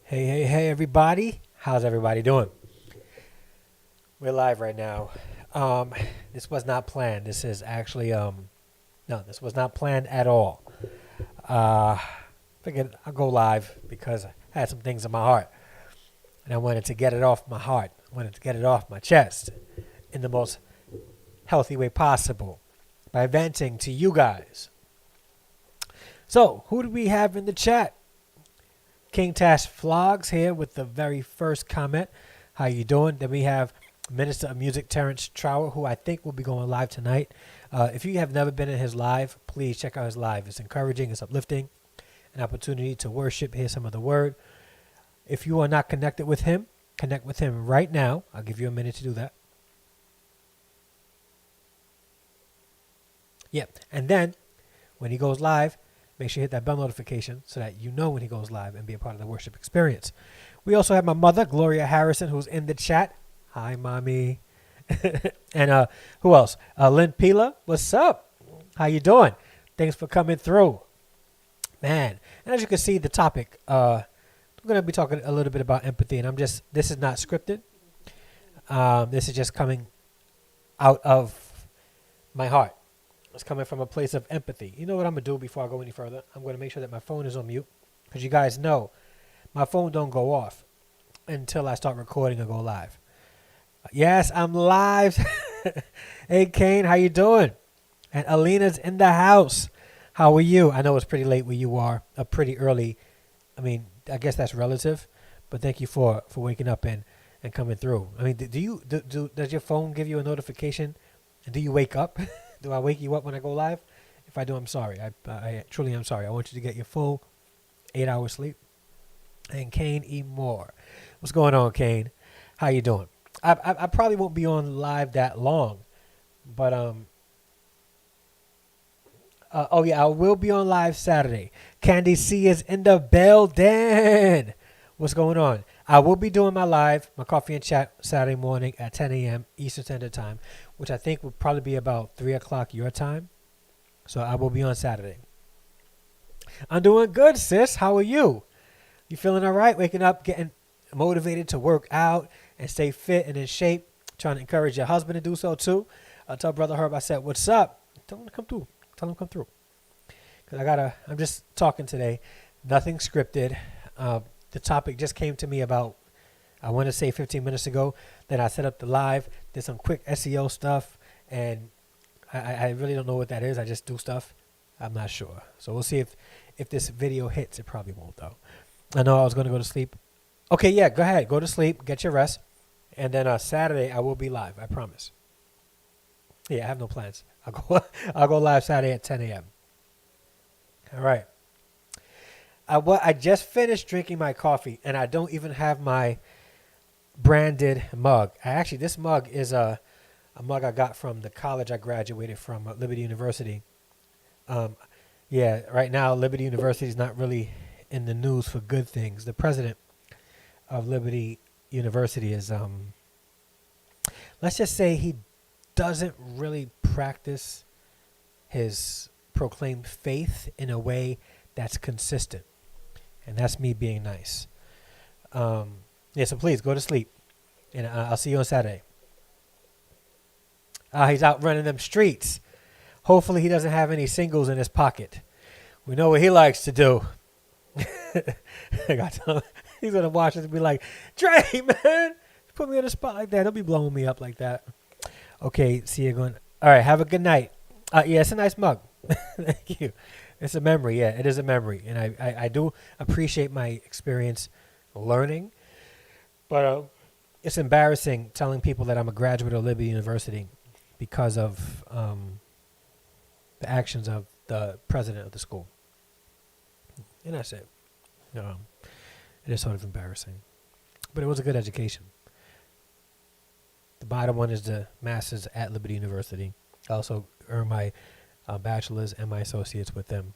Hey, everybody. How's everybody doing? We're live right now. This was not planned. This is actually, no, this was not planned at all. Uh, Figured I'll go live because I had some things in my heart. And I wanted to get it off my heart. I wanted to get it off my chest in the most healthy way possible by venting to you guys. So, who do we have in the chat? King Tash Vlogs here with the very first comment. How you doing? Then we have Minister of Music Terrence Trower, who I think will be going live tonight. If you have never been in his live, please check out his live. It's encouraging, it's uplifting, an opportunity to worship, hear some of the word. If you are not connected with him, connect with him right now. I'll give you a minute to do that. Yep. And then when he goes live, make sure you hit that bell notification so that you know when he goes live and be a part of the worship experience. We also have my mother, Gloria Harrison, who's in the chat. Hi, Mommy. And who else? Lynn Pila, what's up? How you doing? Thanks for coming through. Man, and as you can see, the topic, we're going to be talking a little bit about empathy. And this is not scripted. This is just coming out of my heart. It's coming from a place of empathy. You know what I'm going to do before I go any further? I'm going to make sure that my phone is on mute. Because you guys know, my phone don't go off until I start recording and go live. Yes, I'm live. Hey, Kane, how you doing? And Alina's in the house. How are you? I know it's pretty late where you are. Pretty early. I mean, I guess that's relative. But thank you for waking up and coming through. I mean, does your phone give you a notification? And do you wake up? Do I wake you up when I go live? If I do, I'm sorry. I truly am sorry. I want you to get your full 8 hours sleep. And Kane E. Moore. What's going on, Kane? How you doing? I probably won't be on live that long. But, oh, yeah, I will be on live Saturday. Candy C is in the building. What's going on? I will be doing my coffee and chat Saturday morning at 10 a.m. Eastern Standard Time, which I think will probably be about 3 o'clock your time. So I will be on Saturday. I'm doing good, sis. How are you? You feeling all right? Waking up, getting motivated to work out and stay fit and in shape. Trying to encourage your husband to do so too. Tell Brother Herb I said, what's up? Tell him to come through. Tell him to come through. Because I'm just talking today. Nothing scripted. The topic just came to me about, I want to say 15 minutes ago. Then I set up the live, did some quick SEO stuff, and I really don't know what that is. I just do stuff. I'm not sure. So we'll see if this video hits. It probably won't, though. I know I was going to go to sleep. Okay, yeah, go ahead. Go to sleep. Get your rest. And then Saturday, I will be live. I promise. Yeah, I have no plans. I'll go live Saturday at 10 a.m. All right. I just finished drinking my coffee, and I don't even have my branded mug. This mug is a mug I got from the college I graduated from, Liberty University. Yeah, right now Liberty University is not really in the news for good things. The president of Liberty University is, let's just say he doesn't really practice his proclaimed faith in a way that's consistent. And that's me being nice. Yeah, so please go to sleep. And I'll see you on Saturday. He's out running them streets. Hopefully he doesn't have any singles in his pocket. We know what he likes to do. He's going to watch us and be like, Dre, man, put me on the spot like that. Don't be blowing me up like that. Okay, see you going. All right, have a good night. Yeah, it's a nice mug. Thank you. It's a memory. Yeah, it is a memory. And I do appreciate my experience learning. But it's embarrassing telling people that I'm a graduate of Liberty University because of the actions of the president of the school. And that's it. It is sort of embarrassing. But it was a good education. The bottom one is the master's at Liberty University. I also earned my bachelor's and my associates with them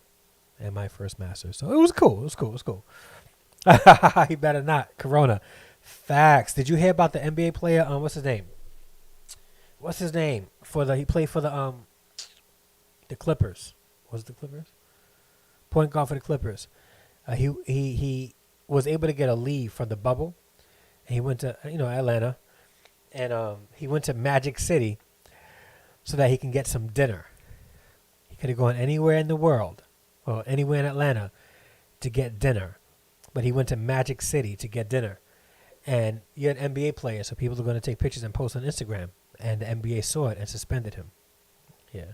and my first master's. So it was cool. It was cool. He better not. Corona. Facts. Did you hear about the NBA player? What's his name? He played for the Clippers. Was it the Clippers? Point guard for the Clippers. He was able to get a leave from the bubble. And he went to, Atlanta. And he went to Magic City so that he can get some dinner. He could have gone anywhere in the world or anywhere in Atlanta to get dinner. But he went to Magic City to get dinner. And you're an NBA player, so people are going to take pictures and post on Instagram. And the NBA saw it and suspended him. Yeah.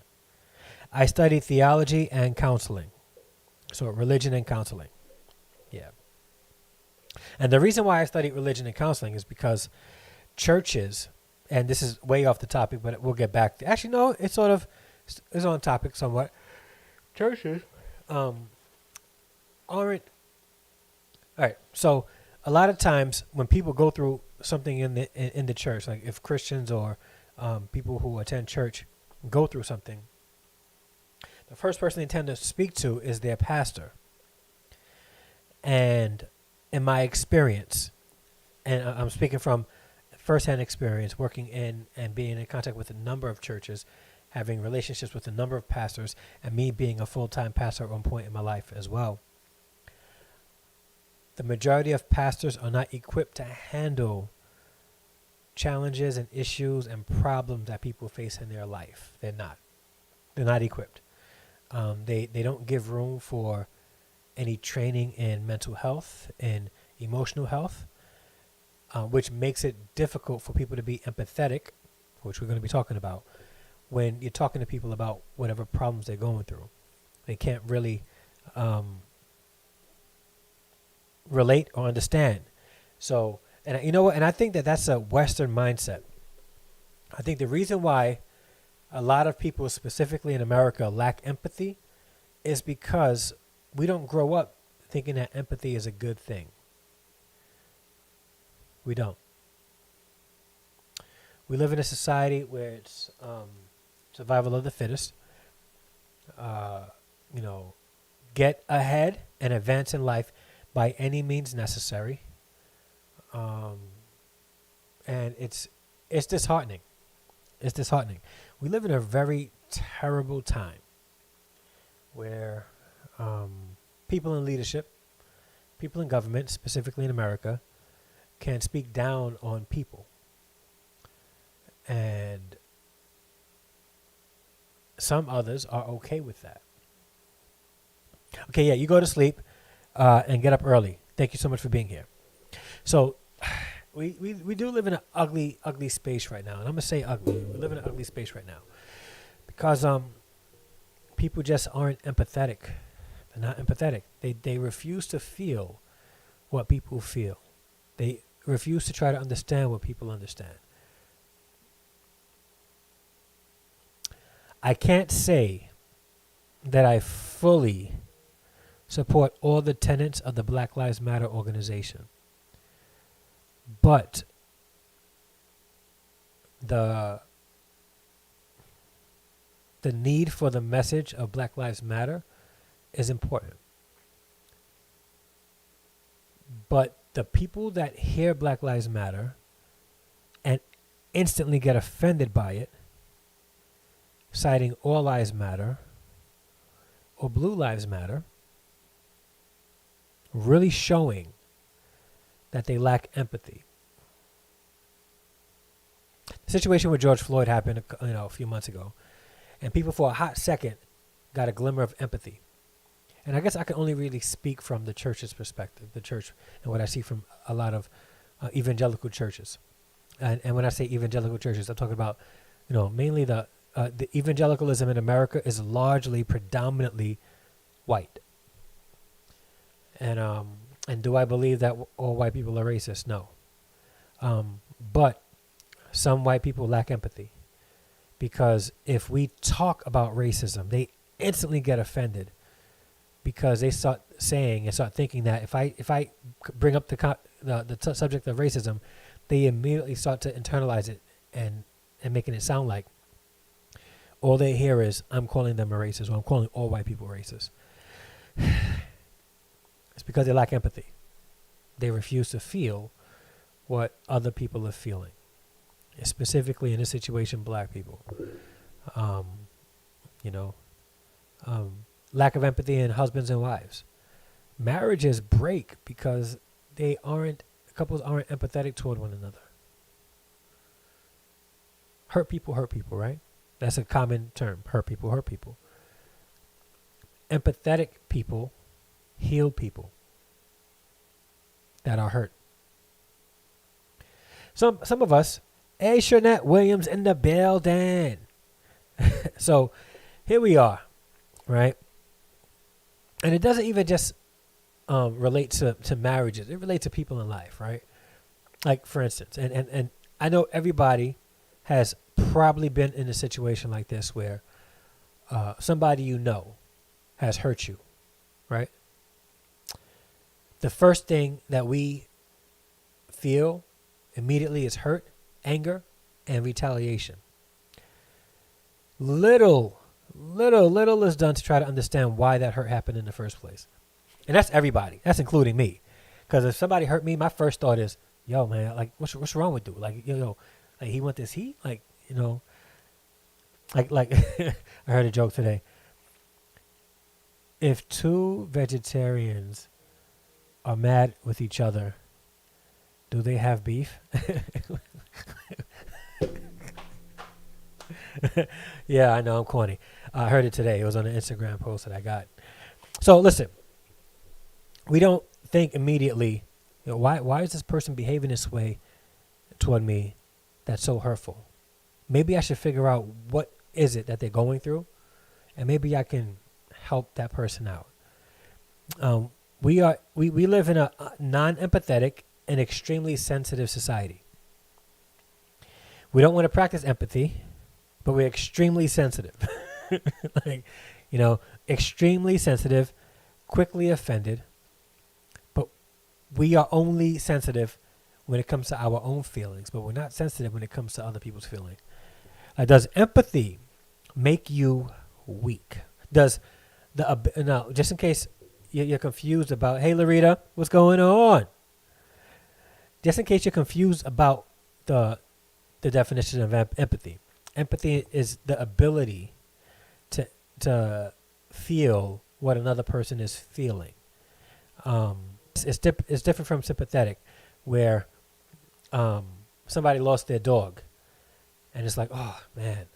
I studied theology and counseling. So religion and counseling. Yeah. And the reason why I studied religion and counseling is because churches, and this is way off the topic, but we'll get back. Actually, no, it's sort of is on topic somewhat. Churches aren't. All right. So a lot of times when people go through something in the church, like if Christians or people who attend church go through something, the first person they tend to speak to is their pastor. And in my experience, and I'm speaking from firsthand experience, working in and being in contact with a number of churches, having relationships with a number of pastors, and me being a full-time pastor at one point in my life as well. The majority of pastors are not equipped to handle challenges and issues and problems that people face in their life. They're not. They're not equipped. They don't give room for any training in mental health and emotional health, which makes it difficult for people to be empathetic, which we're going to be talking about, when you're talking to people about whatever problems they're going through. They can't really relate or understand. So, and you know what? And I think that that's a Western mindset. I think the reason why a lot of people, specifically in America, lack empathy is because we don't grow up thinking that empathy is a good thing. We don't. We live in a society where it's survival of the fittest. Get ahead and advance in life by any means necessary. And it's disheartening. It's disheartening. We live in a very terrible time where people in leadership, people in government, specifically in America, can speak down on people. And some others are okay with that. Okay, yeah, you go to sleep and get up early. Thank you so much for being here. So we do live in an ugly space right now. And I'm going to say ugly. We live in an ugly space right now. Because people just aren't empathetic. They're not empathetic. They refuse to feel what people feel. They refuse to try to understand what people understand. I can't say that I fully support all the tenets of the Black Lives Matter organization. But the need for the message of Black Lives Matter is important. But the people that hear Black Lives Matter and instantly get offended by it, citing All Lives Matter or Blue Lives Matter, really showing that they lack empathy. The situation with George Floyd happened a few months ago, and people for a hot second got a glimmer of empathy. And I guess I can only really speak from the church's perspective, the church, and what I see from a lot of evangelical churches. And when I say evangelical churches, I'm talking about, mainly the evangelicalism in America is largely, predominantly white. And do I believe that all white people are racist? No. But some white people lack empathy. Because if we talk about racism, they instantly get offended. Because they start saying and start thinking that if I bring up the subject of racism, they immediately start to internalize it and making it sound like all they hear is I'm calling them a racist, or I'm calling all white people racist. It's because they lack empathy. They refuse to feel what other people are feeling, specifically in this situation, black people. Lack of empathy in husbands and wives. Marriages break because couples aren't empathetic toward one another. Hurt people, right? That's a common term. Hurt people. Empathetic people heal people that are hurt. Some of us, hey, Shernette Williams in the building. So here we are, right? And it doesn't even just relate to marriages. It relates to people in life, right? Like, for instance, and I know everybody has probably been in a situation like this where somebody you know has hurt you, right? The first thing that we feel immediately is hurt, anger, and retaliation. Little is done to try to understand why that hurt happened in the first place. And that's everybody. That's including me. Because if somebody hurt me, my first thought is, yo, man, like, what's wrong with dude? Like, like, he want this heat? Like, like I heard a joke today. If two vegetarians are mad with each other, do they have beef? Yeah, I know, I'm corny. I heard it today. It was on an Instagram post that I got. So listen, we don't think immediately, why is this person behaving this way toward me that's so hurtful? Maybe I should figure out what is it that they're going through, and maybe I can help that person out. We live in a non-empathetic and extremely sensitive society. We don't want to practice empathy, but we're extremely sensitive. Like, extremely sensitive, quickly offended, but we are only sensitive when it comes to our own feelings, but we're not sensitive when it comes to other people's feelings. Does empathy make you weak? Does now, just in case you're confused about, hey, Larita, what's going on? Just in case you're confused about the definition of empathy. Empathy is the ability to feel what another person is feeling. It's different from sympathetic, where somebody lost their dog, and it's like, oh man,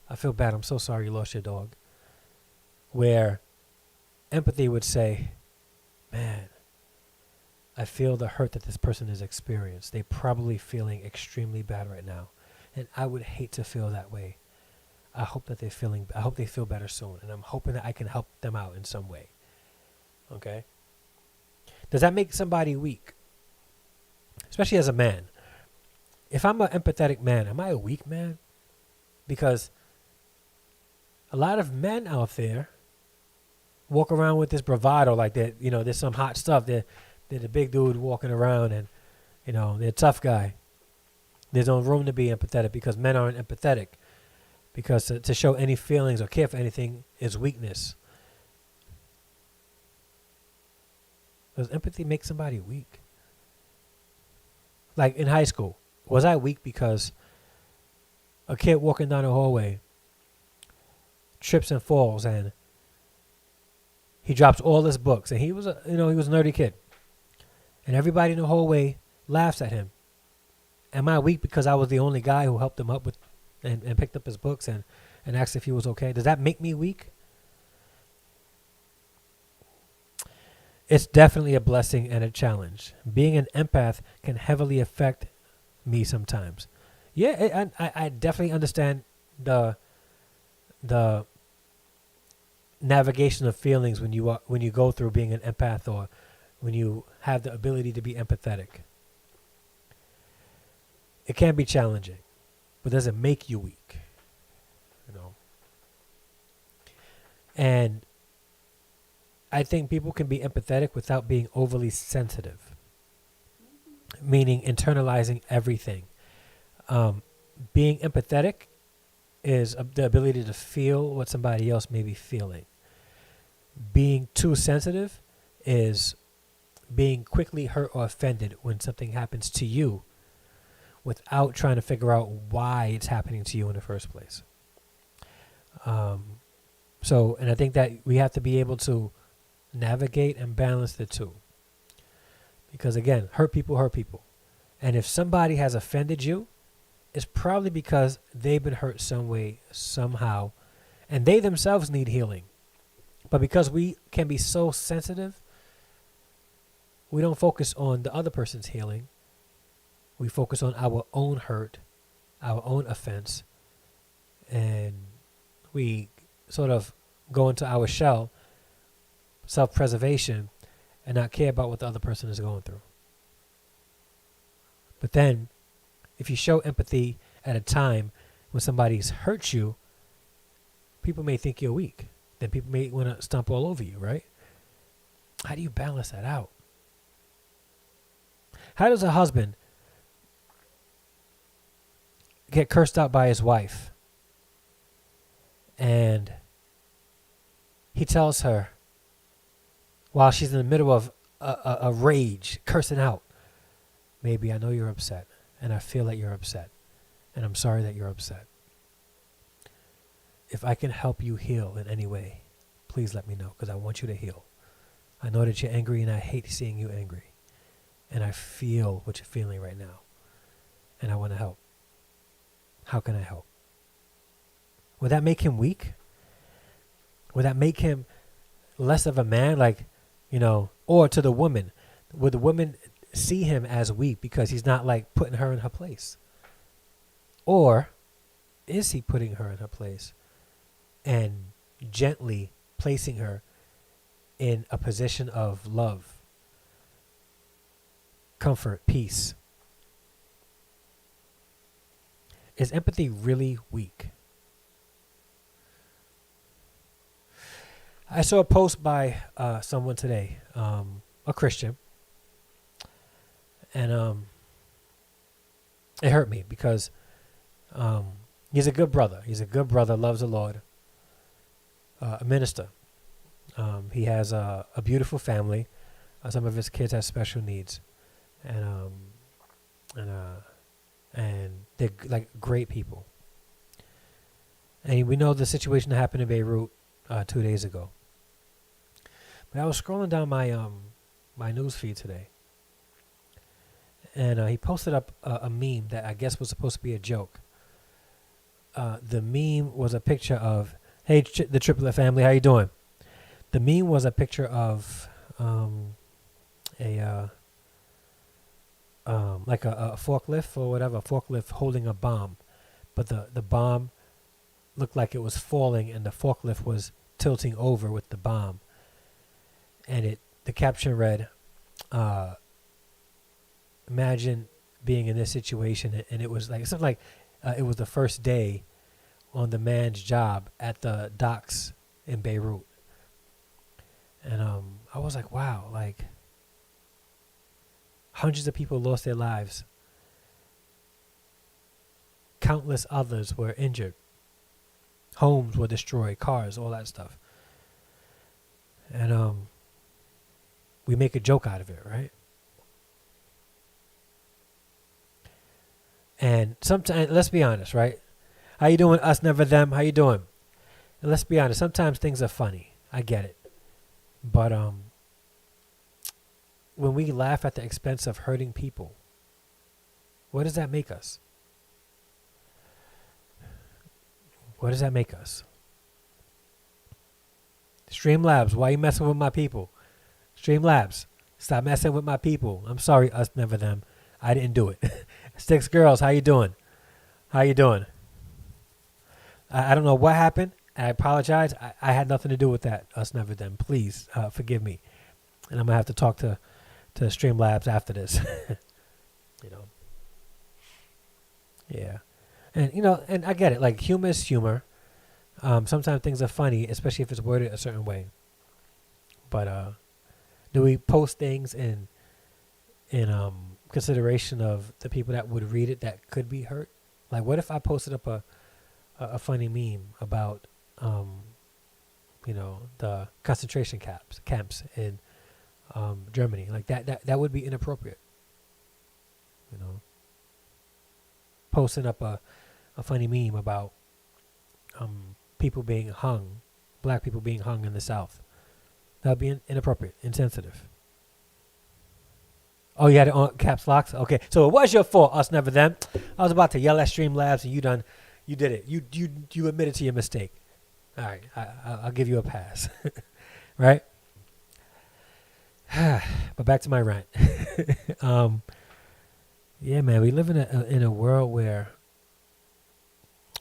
I feel bad. I'm so sorry you lost your dog. Where empathy would say, man, I feel the hurt that this person has experienced. They're probably feeling extremely bad right now, and I would hate to feel that way. I hope they feel better soon, and I'm hoping that I can help them out in some way. Okay? Does that make somebody weak? Especially as a man. If I'm an empathetic man, am I a weak man? Because a lot of men out there walk around with this bravado, like that, there's some hot stuff. They're the big dude walking around, and they're a tough guy. There's no room to be empathetic because men aren't empathetic. Because to show any feelings or care for anything is weakness. Does empathy make somebody weak? Like in high school, was I weak because a kid walking down the hallway trips and falls, and he drops all his books, and he was a nerdy kid, and everybody in the hallway laughs at him? Am I weak because I was the only guy who helped him up with and picked up his books and asked if he was okay? Does that make me weak? It's definitely a blessing and a challenge. Being an empath can heavily affect me sometimes. Yeah, I definitely understand the navigation of feelings when you go through being an empath, or when you have the ability to be empathetic. It can be challenging, but does it make you weak? And I think people can be empathetic without being overly sensitive, meaning internalizing everything. Being empathetic is the ability to feel what somebody else may be feeling. Being too sensitive is being quickly hurt or offended when something happens to you without trying to figure out why it's happening to you in the first place. And I think that we have to be able to navigate and balance the two. Because again, hurt people. And if somebody has offended you, it's probably because they've been hurt some way, somehow, and they themselves need healing. But because we can be so sensitive, we don't focus on the other person's healing. We focus on our own hurt, our own offense, and we sort of go into our shell, self-preservation, and not care about what the other person is going through. But then, if you show empathy at a time when somebody's hurt you, people may think you're weak. Then people may want to stomp all over you, right? How do you balance that out? How does a husband get cursed out by his wife and he tells her while she's in the middle of a rage, cursing out, maybe I know you're upset and I feel that you're upset and I'm sorry that you're upset. If I can help you heal in any way, please let me know because I want you to heal. I know that you're angry and I hate seeing you angry. And I feel what you're feeling right now. And I want to help. How can I help? Would that make him weak? Would that make him less of a man? Like, you know, or to the woman, would the woman see him as weak because he's not like putting her in her place? Or is he putting her in her place and gently placing her in a position of love, comfort, peace? Is empathy really weak? I saw a post by someone today, a Christian, and it hurt me because he's a good brother. He's a good brother, loves the Lord, a minister. He has a beautiful family. Some of his kids have special needs, and they're like great people. And we know the situation that happened in Beirut 2 days ago. But I was scrolling down my news feed today, and he posted up a meme that I guess was supposed to be a joke. The meme was a picture of, hey, the Triplet family, how you doing? The meme was a picture of like a forklift or whatever, a forklift holding a bomb, but the bomb looked like it was falling and the forklift was tilting over with the bomb. And the caption read, imagine being in this situation, and it was like something like it was the first day on the man's job at the docks in Beirut. And I was like, wow, like hundreds of people lost their lives. Countless others were injured. Homes were destroyed, cars, all that stuff. And we make a joke out of it, right? And sometimes, let's be honest, right? How you doing, us, never them? How you doing? And let's be honest, sometimes things are funny. I get it. But when we laugh at the expense of hurting people, what does that make us? What does that make us? Streamlabs, why you messing with my people? Streamlabs, stop messing with my people. I'm sorry, us, never them. I didn't do it. Sticks Girls, how you doing? How you doing? I don't know what happened. I apologize. I had nothing to do with that. Us, never them. Please forgive me. And I'm going to have to talk to Streamlabs after this. You know. Yeah. And, you know, and I get it. Like, humor is humor. Sometimes things are funny, especially if it's worded a certain way. But do we post things in consideration of the people that would read it that could be hurt? Like, what if I posted up a funny meme about, you know, the concentration camps in Germany? Like, that would be inappropriate. You know, posting up a funny meme about people being hung, black people being hung in the South. That would be inappropriate, insensitive. Oh, you had it on caps locks? Okay. So it was your fault, us never them. I was about to yell at Streamlabs and you did it. You admitted to your mistake. All right. I'll give you a pass. Right? But back to my rant. Yeah, man, we live in a world where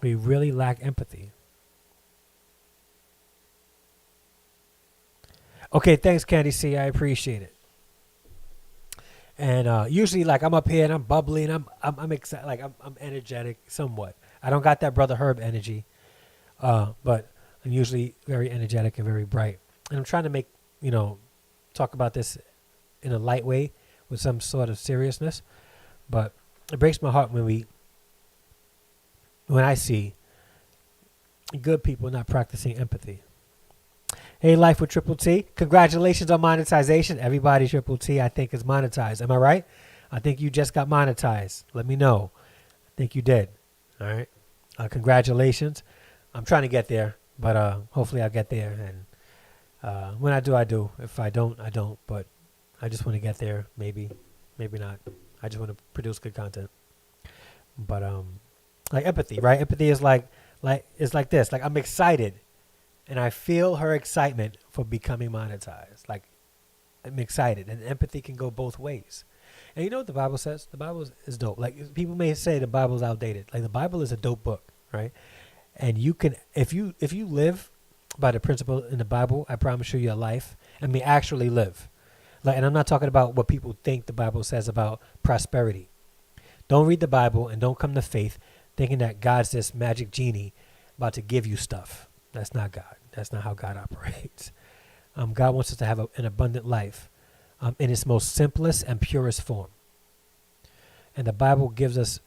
we really lack empathy. Okay, thanks, Candy C. I appreciate it. And usually, like, I'm up here and I'm bubbly and I'm excited, like I'm energetic somewhat. I don't got that Brother Herb energy, but I'm usually very energetic and very bright. And I'm trying to make talk about this in a light way with some sort of seriousness. But it breaks my heart when I see good people not practicing empathy. Hey, Life with Triple T. Congratulations on monetization. Everybody Triple T, I think, is monetized. Am I right? I think you just got monetized. Let me know. I think you did. All right. Congratulations. I'm trying to get there, but hopefully I'll get there. And when I do, I do. If I don't, I don't. But I just want to get there. Maybe not. I just want to produce good content. But like empathy, right? Empathy is like this. Like, I'm excited. And I feel her excitement for becoming monetized. Like, I'm excited. And empathy can go both ways. And you know what the Bible says? The Bible is dope. Like, people may say the Bible is outdated. Like, the Bible is a dope book, right? And you can, if you live by the principle in the Bible, I promise you your life. I mean, actually live. Like, and I'm not talking about what people think the Bible says about prosperity. Don't read the Bible and don't come to faith thinking that God's this magic genie about to give you stuff. That's not God. That's not how God operates. God wants us to have an abundant life in its most simplest and purest form. And the Bible gives us,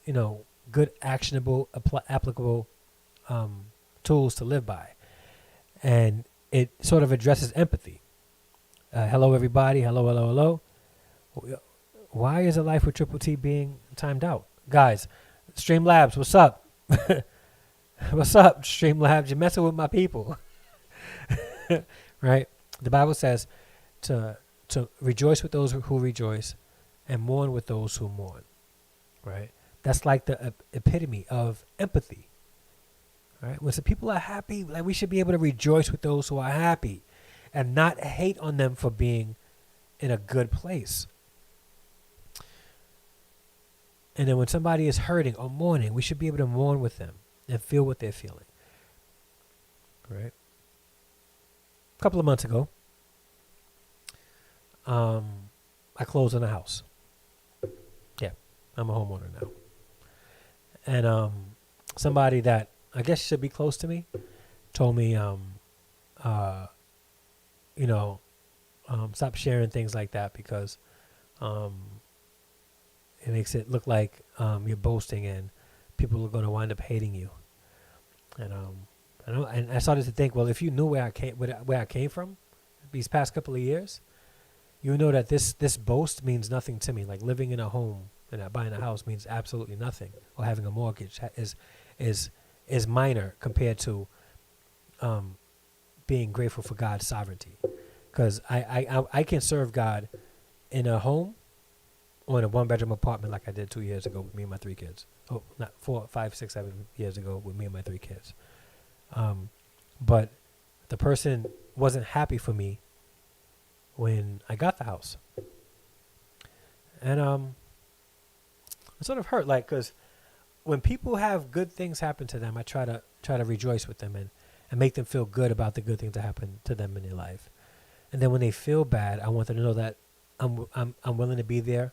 good, actionable, applicable tools to live by. And it sort of addresses empathy. Hello, everybody. Hello. Why is a Life with Triple T being timed out? Guys, Streamlabs, what's up? What's up, Streamlabs? You're messing with my people. Right? The Bible says to rejoice with those who rejoice and mourn with those who mourn. Right? That's like the epitome of empathy. Right? When some people are happy, like, we should be able to rejoice with those who are happy and not hate on them for being in a good place. And then when somebody is hurting or mourning, we should be able to mourn with them and feel what they're feeling. Right? A couple of months ago, I closed on a house. Yeah, I'm a homeowner now. And somebody that I guess should be close to me told me, stop sharing things like that because it makes it look like you're boasting and people are going to wind up hating you. And I started to think, well, if you knew where I came from these past couple of years, you know that this boast means nothing to me. Like, living in a home and buying a house means absolutely nothing, or having a mortgage is minor compared to being grateful for God's sovereignty. Because I can serve God in a home or in a 1-bedroom apartment like I did 2 years ago with me and my 3 kids. Oh, not 4, 5, 6, 7 years ago with me and my 3 kids. But the person wasn't happy for me when I got the house. And it sort of hurt, like, because when people have good things happen to them, I try to rejoice with them and make them feel good about the good things that happen to them in their life. And then when they feel bad, I want them to know that I'm willing to be there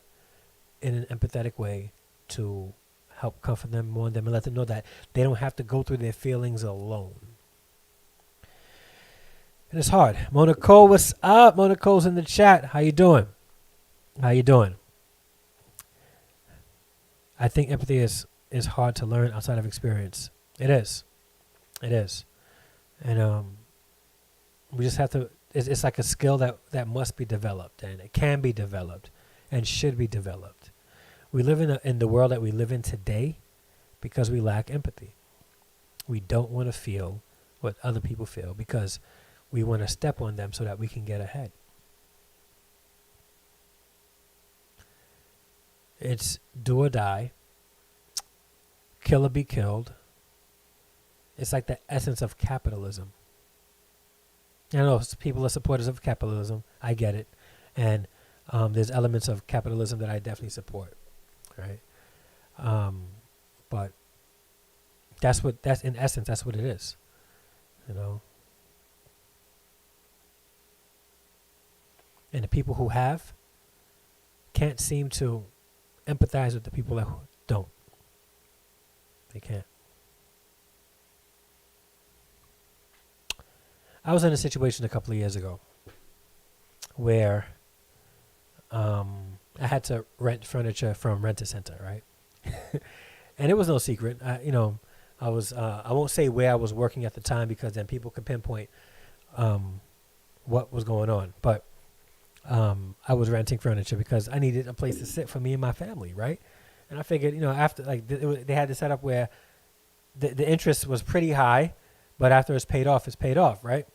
in an empathetic way to help comfort them, mourn them, and let them know that they don't have to go through their feelings alone. And it's hard. Monaco, what's up? Monaco's in the chat. How you doing? I think empathy is hard to learn outside of experience. It is. And we just have to, it's like a skill that must be developed, and it can be developed and should be developed. We live in the world that we live in today because we lack empathy. We don't want to feel what other people feel because we want to step on them so that we can get ahead. It's do or die, kill or be killed. It's like the essence of capitalism. I know people are supporters of capitalism. I get it. And there's elements of capitalism that I definitely support. Right? But that's in essence, that's what it is. You know? And the people who have can't seem to empathize with the people that don't. They can't. I was in a situation a couple of years ago where I had to rent furniture from Rent-A-Center, right? And it was no secret. I won't say where I was working at the time because then people could pinpoint what was going on. But I was renting furniture because I needed a place to sit for me and my family, right? And I figured, after they had this setup where the interest was pretty high, but after it's paid off, right?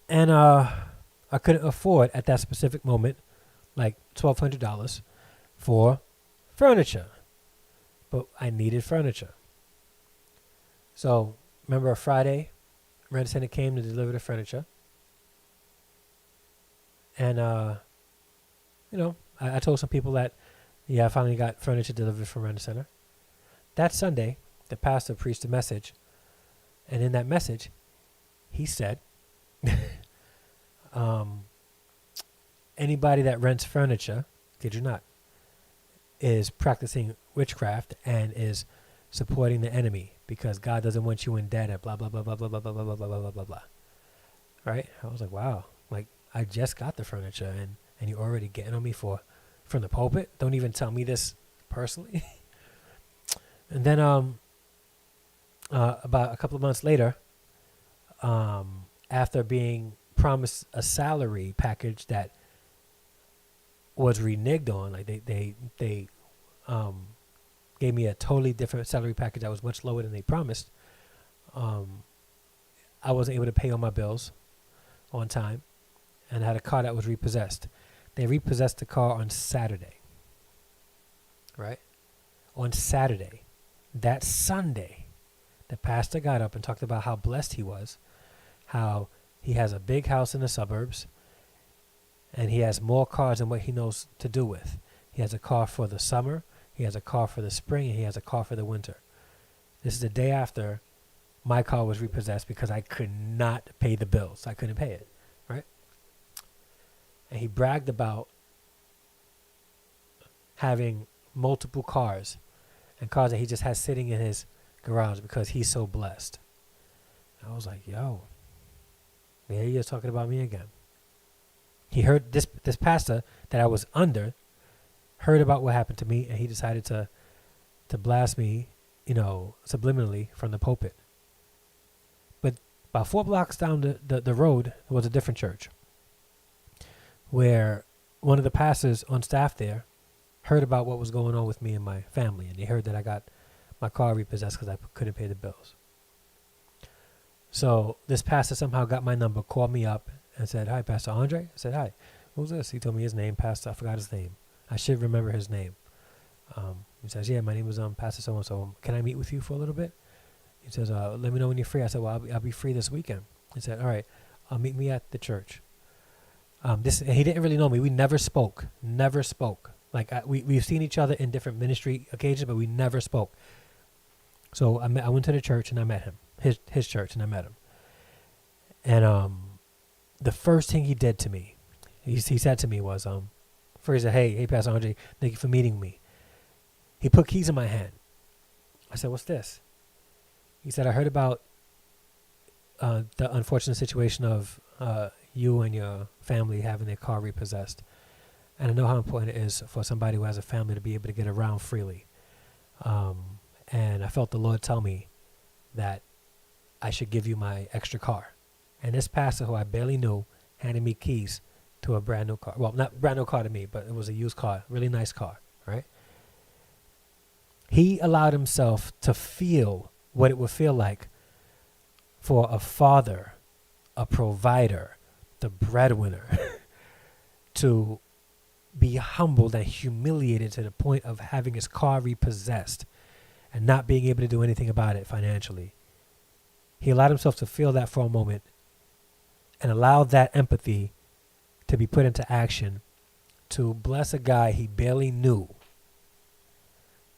And I couldn't afford at that specific moment like $1,200 for furniture, but I needed furniture. So remember a Friday, Rent-A-Center came to deliver the furniture. And, I told some people that, I finally got furniture delivered from Rent-A-Center. That Sunday, the pastor preached a message. And in that message, he said, anybody that rents furniture, kid you not, is practicing witchcraft and is supporting the enemy because God doesn't want you in debt and blah, blah, blah, blah, blah, blah, blah, blah, blah, blah, blah, blah, blah. Right? I was like, wow. Like, I just got the furniture and you're already getting on me from the pulpit? Don't even tell me this personally. And then about a couple of months later, after being promised a salary package that was reneged on, like they gave me a totally different salary package that was much lower than they promised. I wasn't able to pay all my bills on time, and I had a car that was repossessed. They repossessed the car on Saturday, right? On Saturday. That Sunday, the pastor got up and talked about how blessed he was, how he has a big house in the suburbs, and he has more cars than what he knows to do with. He has a car for the summer, he has a car for the spring, and he has a car for the winter. This is the day after my car was repossessed because I could not pay the bills. I couldn't pay it, right? And he bragged about having multiple cars and cars that he just has sitting in his garage because he's so blessed. I was like, yo, here he is talking about me again. He heard this pastor that I was under, heard about what happened to me, and he decided to blast me, subliminally from the pulpit. But about 4 blocks down the road was a different church where one of the pastors on staff there heard about what was going on with me and my family, and they heard that I got my car repossessed because I couldn't pay the bills. So this pastor somehow got my number, called me up, and said, "Hi, Pastor Andre." I said, "Hi." "Who's this?" He told me his name, Pastor. I forgot his name. I should remember his name. He says, "Yeah, my name is Pastor so-and-so. Can I meet with you for a little bit?" He says, "Let me know when you're free." I said, "Well, I'll be free this weekend." He said, "All right, meet me at the church." He didn't really know me. We never spoke. Like we've seen each other in different ministry occasions, but we never spoke. So I went to the church and I met him, his church, and I met him. And the first thing he did to me, he said to me was, first he said, hey, Pastor Andre, thank you for meeting me. He put keys in my hand. I said, "What's this?" He said, "I heard about the unfortunate situation of you and your family having their car repossessed. And I know how important it is for somebody who has a family to be able to get around freely. And I felt the Lord tell me that I should give you my extra car." And this pastor, who I barely knew, handed me keys to a brand new car. Well, not brand new car to me, but it was a used car, really nice car, right? He allowed himself to feel what it would feel like for a father, a provider, the breadwinner, to be humbled and humiliated to the point of having his car repossessed and not being able to do anything about it financially. He allowed himself to feel that for a moment and allowed that empathy to be put into action to bless a guy he barely knew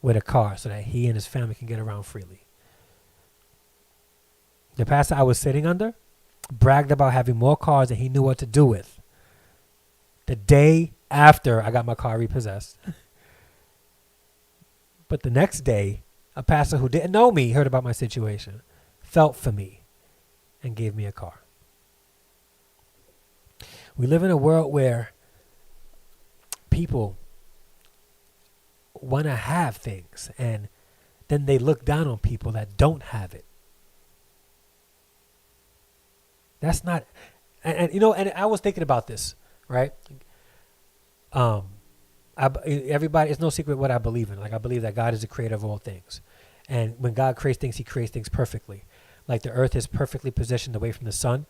with a car so that he and his family can get around freely. The pastor I was sitting under bragged about having more cars than he knew what to do with. The day after I got my car repossessed. But the next day, a pastor who didn't know me heard about my situation, felt for me, and gave me a car. We live in a world where people want to have things, and then they look down on people that don't have it. That's not, and you know, and I was thinking about this, right? Everybody, it's no secret what I believe in. Like, I believe that God is the creator of all things. And when God creates things, he creates things perfectly. Like the earth is perfectly positioned away from the sun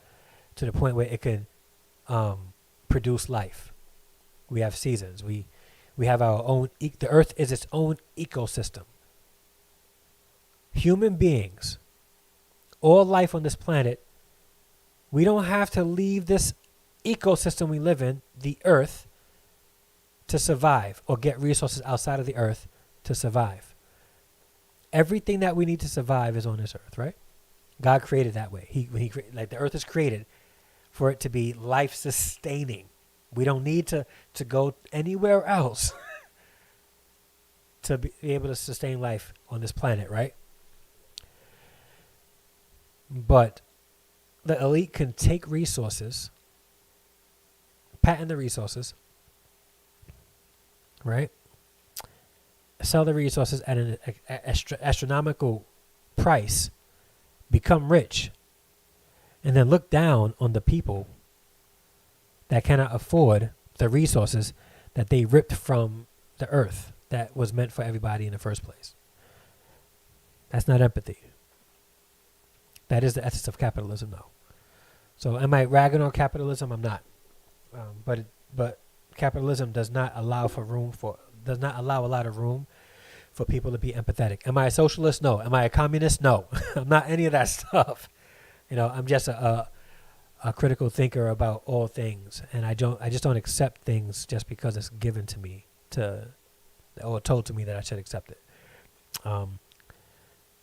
to the point where it can produce life. We have seasons. We have our own, the earth is its own ecosystem. Human beings, all life on this planet, we don't have to leave this ecosystem we live in, the earth, to survive or get resources outside of the earth to survive. Everything that we need to survive is on this earth, right? God created that way. Like the earth is created for it to be life-sustaining. We don't need to go anywhere else to be able to sustain life on this planet, right? But the elite can take resources, patent the resources, right? Sell the resources at an astronomical price, become rich, and then look down on the people that cannot afford the resources that they ripped from the earth that was meant for everybody in the first place. That's not empathy. That is the essence of capitalism, though. So am I ragging on capitalism? I'm not. But capitalism does not allow a lot of room for people to be empathetic. Am I a socialist? No. Am I a communist? No. I'm not any of that stuff. You know, I'm just a critical thinker about all things, and I just don't accept things just because it's given to me or told to me that I should accept it. And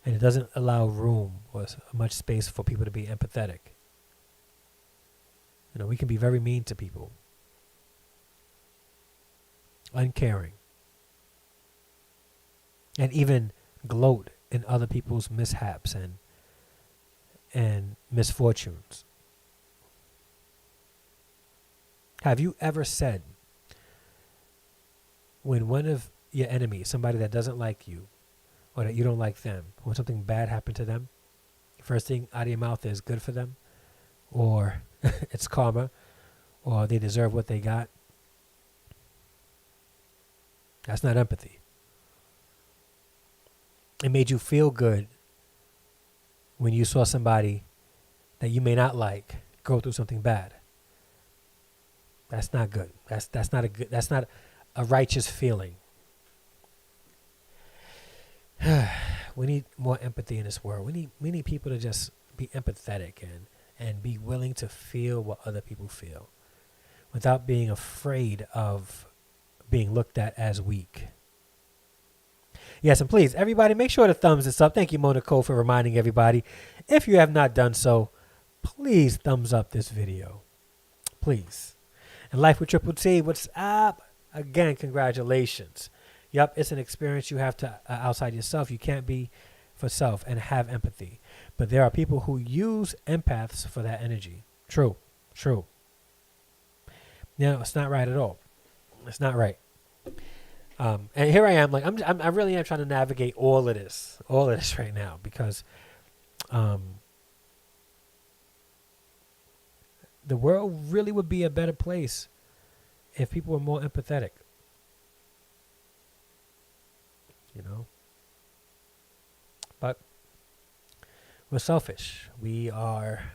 it doesn't allow room or much space for people to be empathetic. You know, we can be very mean to people, uncaring, and even gloat in other people's mishaps and misfortunes. Have you ever said, when one of your enemies, somebody that doesn't like you, or that you don't like them, when something bad happened to them, first thing out of your mouth is good for them, or it's karma, or they deserve what they got? That's not empathy. It made you feel good when you saw somebody that you may not like go through something bad. That's not good. That's not a righteous feeling. We need more empathy in this world. We need people to just be empathetic and be willing to feel what other people feel without being afraid of being looked at as weak. Yes, and please, everybody, make sure to thumbs this up. Thank you, Monaco, for reminding everybody. If you have not done so, please thumbs up this video. Please. And Life with Triple T, what's up? Again, congratulations. Yep, it's an experience you have to outside yourself. You can't be for self and have empathy. But there are people who use empaths for that energy. True. No, it's not right at all. It's not right. And here I am, like I really am trying to navigate all of this right now, because the world really would be a better place if people were more empathetic. You know? But we're selfish. We are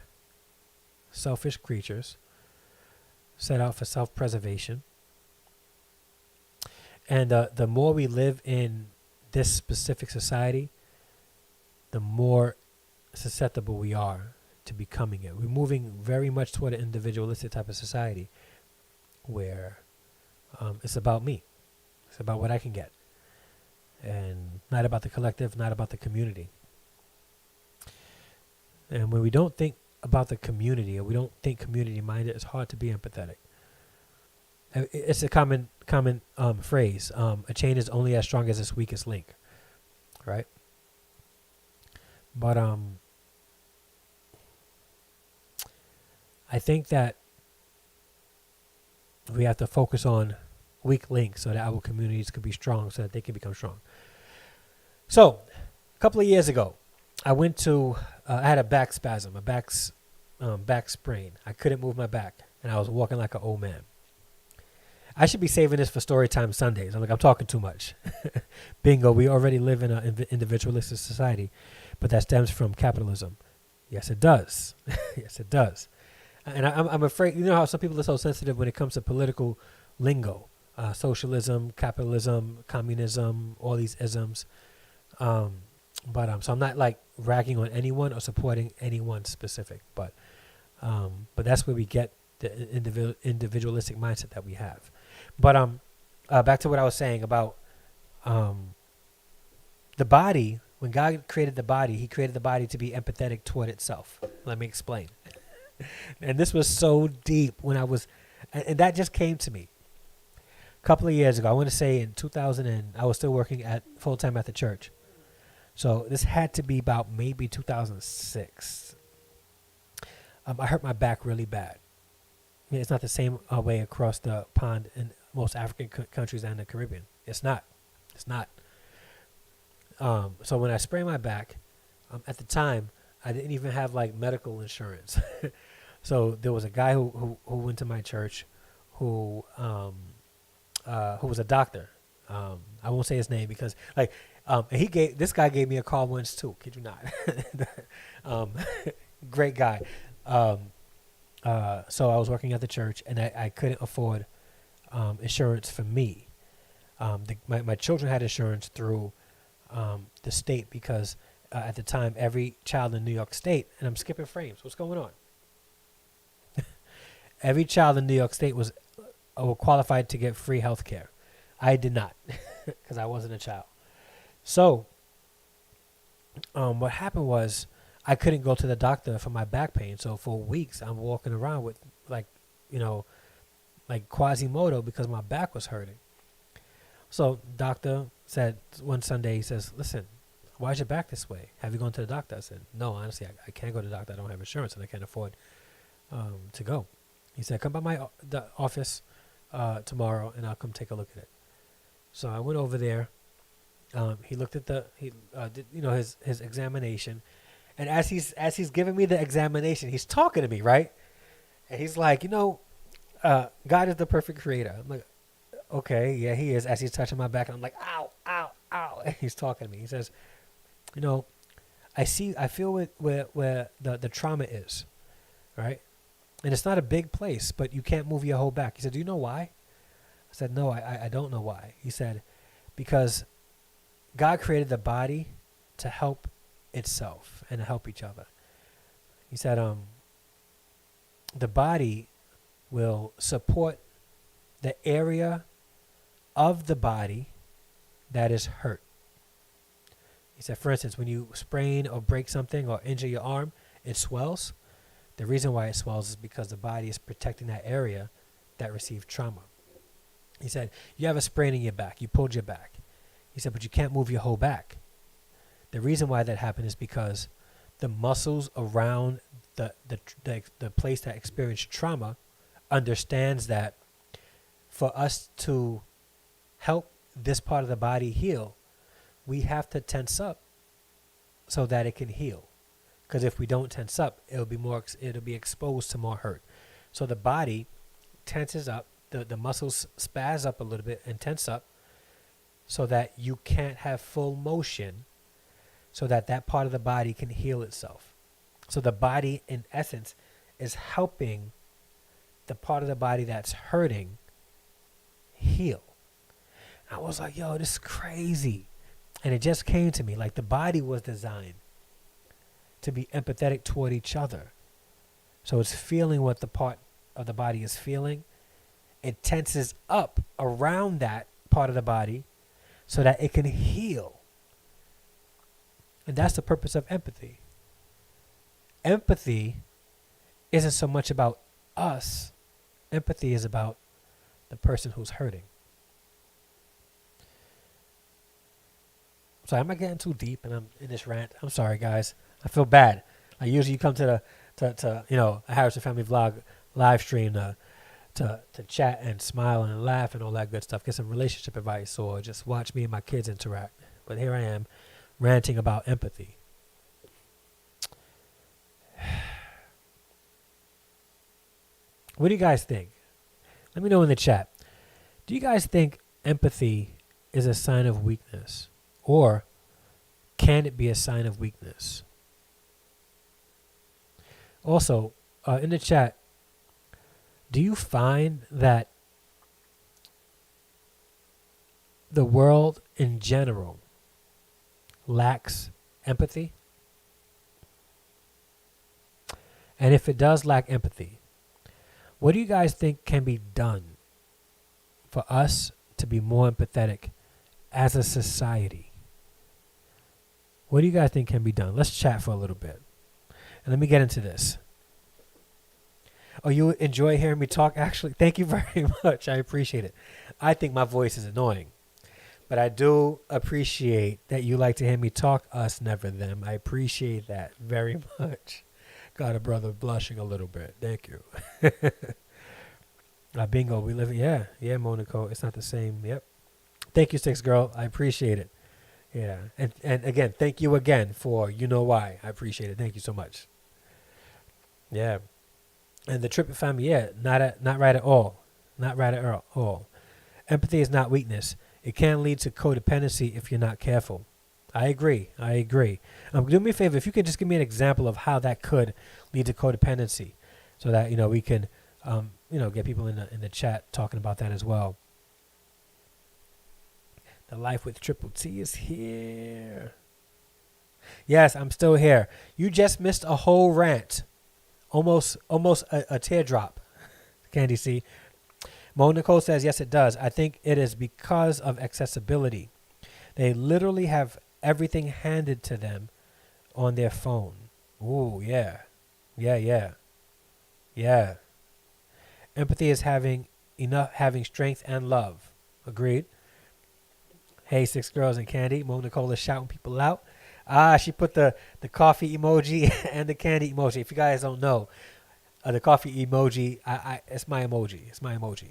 selfish creatures set out for self-preservation. And the more we live in this specific society, the more susceptible we are to becoming it. We're moving very much toward an individualistic type of society where it's about me. It's about what I can get. And not about the collective, not about the community. And when we don't think about the community, or we don't think community-minded, it's hard to be empathetic. It's a common phrase. A chain is only as strong as its weakest link, right? But I think that we have to focus on weak links so that our communities could be strong, so that they can become strong. So, a couple of years ago, I went to, I had a back spasm, back sprain. I couldn't move my back, and I was walking like an old man. I should be saving this for Storytime Sundays. I'm talking too much. Bingo, we already live in an individualistic society, but that stems from capitalism. Yes, it does. Yes, it does. And I'm afraid, you know how some people are so sensitive when it comes to political lingo, socialism, capitalism, communism, all these isms. So I'm not like ragging on anyone or supporting anyone specific, but that's where we get the individualistic mindset that we have. But back to what I was saying about the body. When God created the body, he created the body to be empathetic toward itself. Let me explain. And this was so deep when I was, and that just came to me a couple of years ago. I want to say in 2000, and I was still working at full-time at the church. So this had to be about maybe 2006. I hurt my back really bad. I mean, it's not the same way across the pond in most African countries and the Caribbean. It's not. It's not. So when I sprained my back, at the time, I didn't even have like medical insurance. So there was a guy who went to my church who was a doctor. I won't say his name because like this guy gave me a call once too. Kid you not? Great guy. So I was working at the church and I couldn't afford insurance for me. My children had insurance through the state because at the time every child in New York State, and I'm skipping frames. What's going on? Every child in New York State was qualified to get free health care. I did not because I wasn't a child. So what happened was I couldn't go to the doctor for my back pain. So for weeks I'm walking around with like Quasimodo because my back was hurting. So doctor said one Sunday, he says, listen, why is your back this way? Have you gone to the doctor? I said, no, honestly, I can't go to the doctor. I don't have insurance and I can't afford to go. He said, come by the office tomorrow and I'll come take a look at it. So I went over there. He looked at did his examination, and as he's giving me the examination, he's talking to me, right? And he's like, God is the perfect creator. I'm like, okay, yeah, he is. As he's touching my back, and I'm like, ow, ow, ow. And he's talking to me. He says, I feel where the trauma is, right? And it's not a big place, but you can't move your whole back. He said, do you know why? I said, no, I don't know why. He said, because God created the body to help itself and to help each other. He said, the body will support the area of the body that is hurt. He said, for instance, when you sprain or break something or injure your arm, it swells. The reason why it swells is because the body is protecting that area that received trauma. He said, you have a sprain in your back. You pulled your back. He said, but you can't move your whole back. The reason why that happened is because the muscles around the place that experienced trauma understands that for us to help this part of the body heal, we have to tense up so that it can heal. Because if we don't tense up, it'll be exposed to more hurt. So the body tenses up, the muscles spaz up a little bit and tense up so that you can't have full motion, so that part of the body can heal itself. So the body, in essence, is helping the part of the body that's hurting heal. I was like, yo, this is crazy. And it just came to me like the body was designed to be empathetic toward each other. So it's feeling what the part of the body is feeling. It tenses up around that part of the body so that it can heal. And that's the purpose of empathy. Empathy isn't so much about us. Empathy is about the person who's hurting. So am I getting too deep and I'm in this rant? I'm sorry, guys. I feel bad. I usually come to a Harrison Family Vlog live stream to chat and smile and laugh and all that good stuff, get some relationship advice, or just watch me and my kids interact. But here I am ranting about empathy. What do you guys think? Let me know in the chat. Do you guys think empathy is a sign of weakness? Or can it be a sign of weakness? Also, in the chat, do you find that the world in general lacks empathy? And if it does lack empathy, what do you guys think can be done for us to be more empathetic as a society? What do you guys think can be done? Let's chat for a little bit. And let me get into this. Oh, you enjoy hearing me talk? Actually, thank you very much. I appreciate it. I think my voice is annoying. But I do appreciate that you like to hear me talk, us, never them. I appreciate that very much. Got a brother blushing a little bit. Thank you. Bingo, we live in, yeah, Monaco. It's not the same. Yep. Thank you, Six Girl. I appreciate it. Yeah. And again, thank you again for you know why. I appreciate it. Thank you so much. Yeah. And the Trippet family, not right at all. Not right at all. Empathy is not weakness. It can lead to codependency if you're not careful. I agree. Do me a favor, if you could just give me an example of how that could lead to codependency, so that we can get people in the chat talking about that as well. The Life with Triple T is here. Yes, I'm still here. You just missed a whole rant. Almost a teardrop. Candy C. Mo Nicole says, yes, it does. I think it is because of accessibility. They literally have everything handed to them on their phone. Ooh, yeah. Empathy is having strength and love. Agreed. Hey, Six Girls and Candy. Mo Nicole is shouting people out. She put the coffee emoji and the candy emoji. If you guys don't know, the coffee emoji, it's my emoji.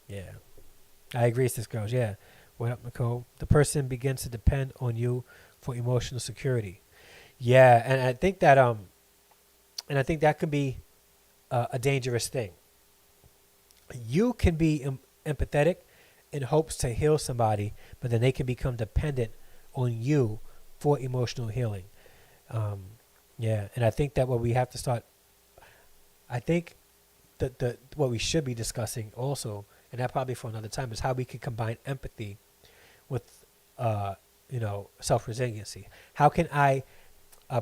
Yeah. I agree, Six Girls. Yeah. What up, Nicole? The person begins to depend on you for emotional security. Yeah, and I think that can be a dangerous thing. You can be empathetic in hopes to heal somebody, but then they can become dependent on you for emotional healing. And I think that what we have to start, I think that what we should be discussing also, and that probably for another time, is how we can combine empathy with self-resiliency. How can I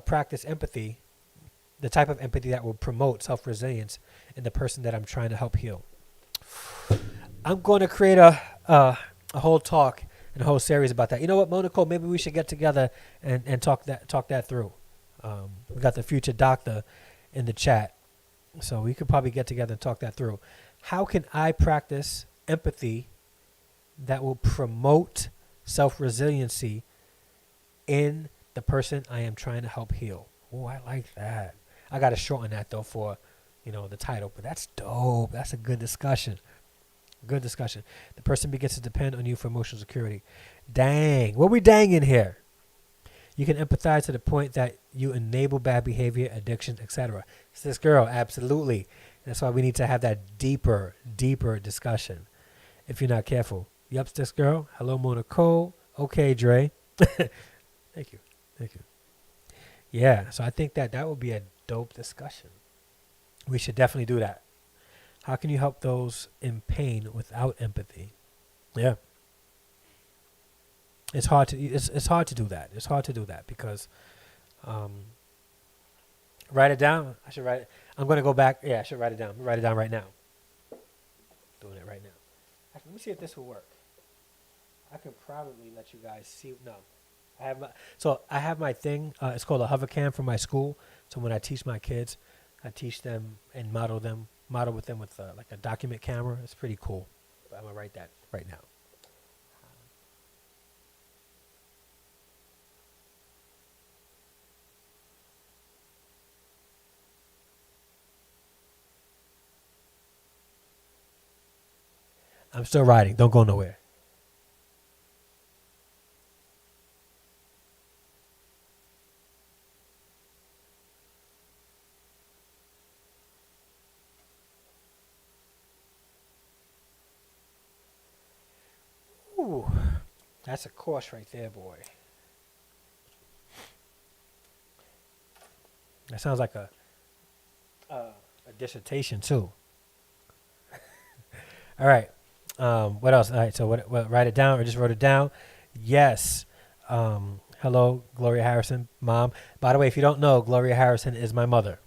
practice empathy, the type of empathy that will promote self-resilience in the person that I'm trying to help heal? I'm going to create a whole talk and a whole series about that. You know what, Monaco? Maybe we should get together and talk that through. We got the future doctor in the chat, so we could probably get together and talk that through. How can I practice empathy that will promote self-resiliency in the person I am trying to help heal? Oh, I like that. I got to shorten that though for the title, but that's dope. That's a good discussion. Good discussion. The person begins to depend on you for emotional security. Dang. What we danging here? You can empathize to the point that you enable bad behavior, addiction, etc. This girl, absolutely. That's why we need to have that deeper discussion if you're not careful. Yup, this girl. Hello, Mona Cole. Okay, Dre. Thank you. Yeah, so I think that would be a dope discussion. We should definitely do that. How can you help those in pain without empathy? Yeah. it's hard to it's hard to do that. It's hard to do that because write it down. I should write it. I'm gonna go back. Yeah, I should write it down. Write it down right now. Doing it right now. Actually, let me see if this will work. I could probably let you guys see. No, I have my thing. It's called a hover cam from my school. So when I teach my kids, I teach them and model with them with like a document camera. It's pretty cool. But I'm gonna write that right now. I'm still writing. Don't go nowhere. Ooh, that's a course right there, boy. That sounds like a dissertation too. All right. What else? All right. So what? Write it down or just wrote it down. Yes. Hello, Gloria Harrison, Mom. By the way, if you don't know, Gloria Harrison is my mother.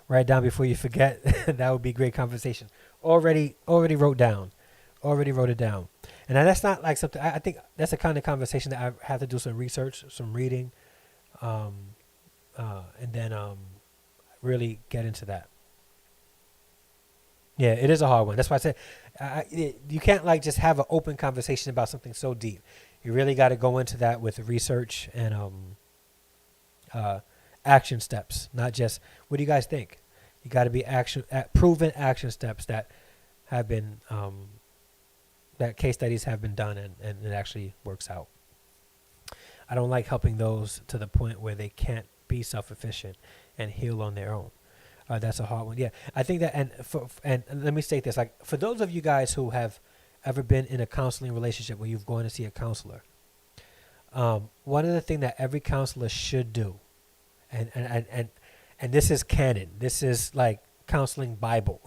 Write it down before you forget. That would be great conversation. Already wrote down. Already wrote it down. And that's not like something. I think that's the kind of conversation that I have to do some research, some reading, and then really get into that. Yeah, it is a hard one. That's why I said you can't like just have an open conversation about something so deep. You really got to go into that with research and action steps, not just what do you guys think. You got to be proven action steps that have been that case studies have been done and it actually works out. I don't like helping those to the point where they can't be self-efficient and heal on their own. That's a hard one. Yeah, I think that, and let me state this: like for those of you guys who have ever been in a counseling relationship where you've gone to see a counselor, one of the things that every counselor should do, and this is canon, this is like counseling Bible.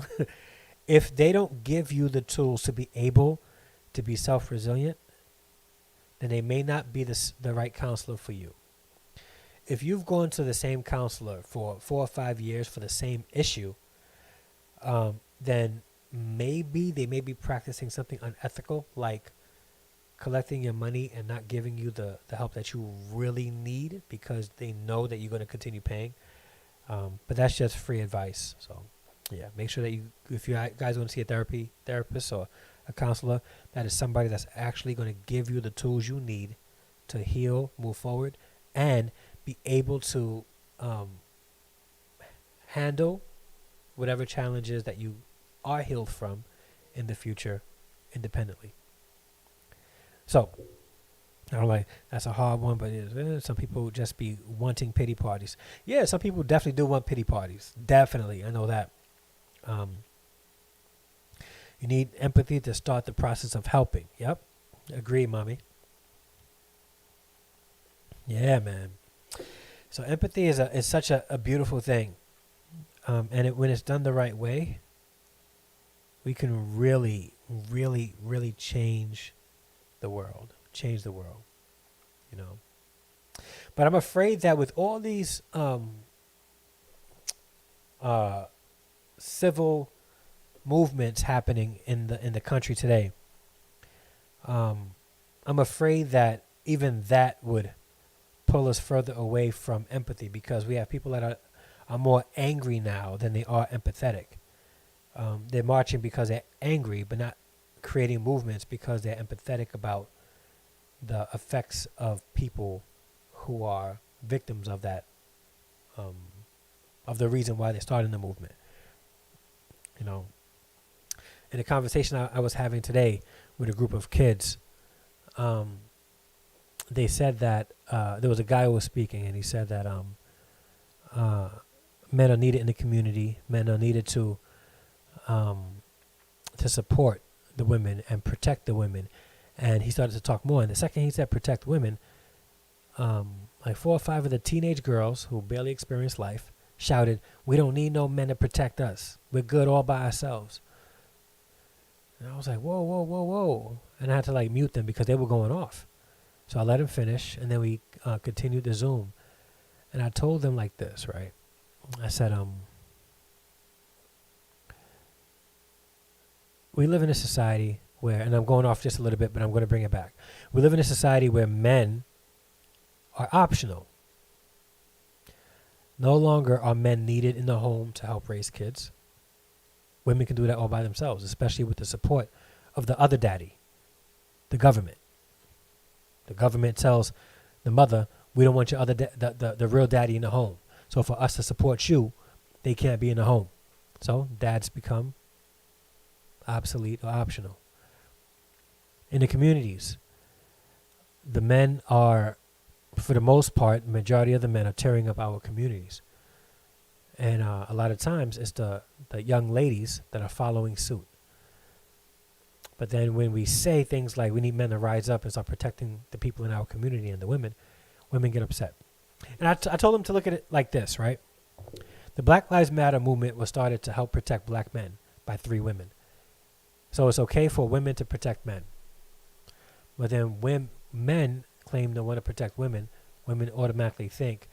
If they don't give you the tools to be able to be self-resilient, then they may not be the right counselor for you. If you've gone to the same counselor for 4 or 5 years for the same issue, then maybe they may be practicing something unethical, like collecting your money and not giving you the help that you really need because they know that you're going to continue paying. But that's just free advice. So, yeah, make sure that if you guys want to see a therapist or a counselor, that is somebody that's actually going to give you the tools you need to heal, move forward, and be able to handle whatever challenges that you are healed from in the future independently. So, I don't like, that's a hard one, but some people just be wanting pity parties. Yeah, some people definitely do want pity parties. Definitely, I know that. You need empathy to start the process of helping. Yep, agree, mommy. Yeah, man. So empathy is such a beautiful thing, and when it's done the right way, we can really, really, really change the world. You know. But I'm afraid that with all these civil movements happening in the country today, I'm afraid that even that would pull us further away from empathy because we have people that are more angry now than they are empathetic. They're marching because they're angry, but not creating movements because they're empathetic about the effects of people who are victims of that, of the reason why they're starting the movement. You know, in a conversation I was having today with a group of kids, they said that there was a guy who was speaking, and he said that men are needed in the community. Men are needed to support the women and protect the women. And he started to talk more. And the second he said protect women, like 4 or 5 of the teenage girls who barely experienced life shouted, "We don't need no men to protect us. We're good all by ourselves." And I was like, whoa, whoa, whoa, whoa. And I had to like mute them because they were going off. So I let him finish, and then we continued the Zoom. And I told them like this, right? I said, we live in a society where, and I'm going off just a little bit, but I'm going to bring it back. We live in a society where men are optional. No longer are men needed in the home to help raise kids. Women can do that all by themselves, especially with the support of the other daddy, the government. The government tells the mother, we don't want your other the real daddy in the home. So for us to support you, they can't be in the home. So dads become obsolete or optional. In the communities, the men are, for the most part, the majority of the men are tearing up our communities. And a lot of times it's the young ladies that are following suit. But then when we say things like we need men to rise up and start protecting the people in our community and the women get upset. And I told them to look at it like this, right? The Black Lives Matter movement was started to help protect black men by 3 women. So it's okay for women to protect men. But then when men claim they want to protect women, women automatically think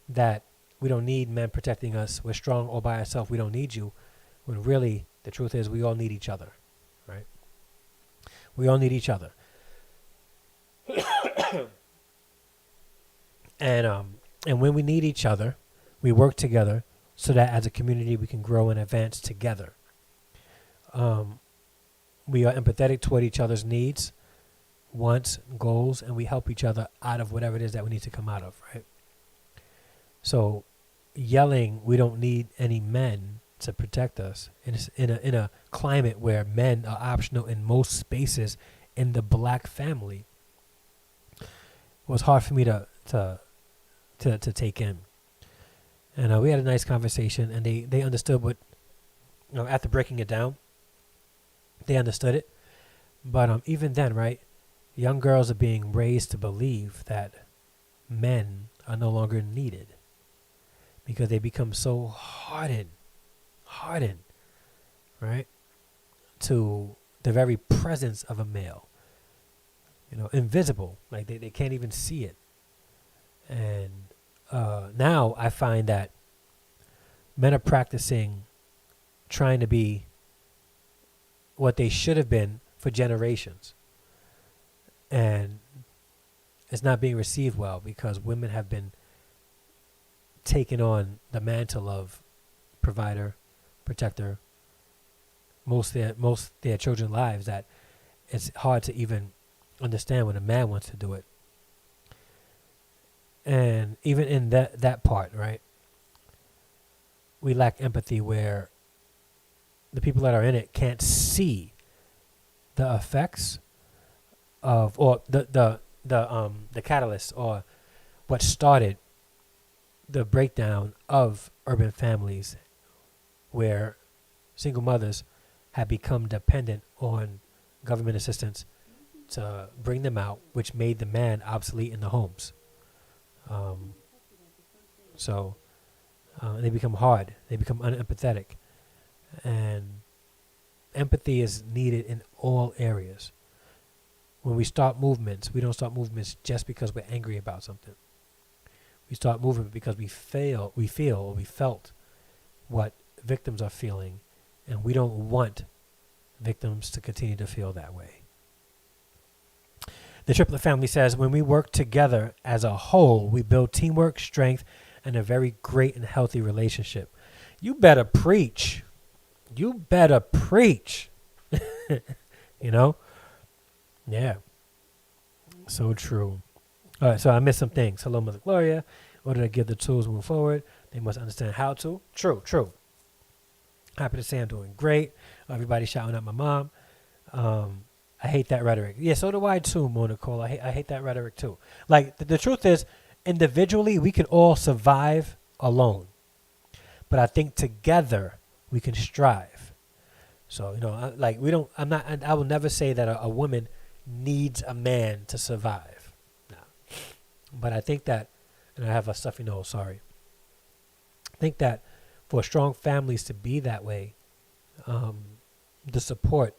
that we don't need men protecting us. We're strong all by ourselves. We don't need you. When really, the truth is we all need each other, right? We all need each other. And when we need each other, we work together so that as a community we can grow and advance together. We are empathetic toward each other's needs, wants, goals, and we help each other out of whatever it is that we need to come out of, right? So yelling, we don't need any men to protect us in a climate where men are optional in most spaces in the black family was hard for me to take in. And we had a nice conversation, and they understood what, after breaking it down, they understood it. But even then, right, young girls are being raised to believe that men are no longer needed because they become so hardened, right, to the very presence of a male. Invisible, like they can't even see it. And now I find that men are practicing trying to be what they should have been for generations. And it's not being received well because women have been taking on the mantle of provider, protector, most their children's lives, that it's hard to even understand when a man wants to do it. And even in that part, right, we lack empathy where the people that are in it can't see the effects of, or the catalyst, or what started the breakdown of urban families where single mothers have become dependent on government assistance to bring them out, which made the man obsolete in the homes. So they become hard. They become unempathetic. And empathy is needed in all areas. When we start movements, we don't start movements just because we're angry about something. We start movement because we felt what victims are feeling, and we don't want victims to continue to feel that way. The Triplet family says, when we work together as a whole, we build teamwork, strength, and a very great and healthy relationship. You better preach. You better preach. Yeah. So true. All right, so I missed some things. Hello, Mother Gloria. In order to give the tools moving forward, they must understand how to. True. Happy to say I'm doing great. Everybody shouting at my mom. I hate that rhetoric. Yeah, so do I too, Mona Cole. I hate that rhetoric too. Like, the truth is, individually, we can all survive alone. But I think together, we can strive. So, I will never say that a woman needs a man to survive. No. But I think that, and I have a stuffy nose, sorry. I think that for strong families to be that way, the support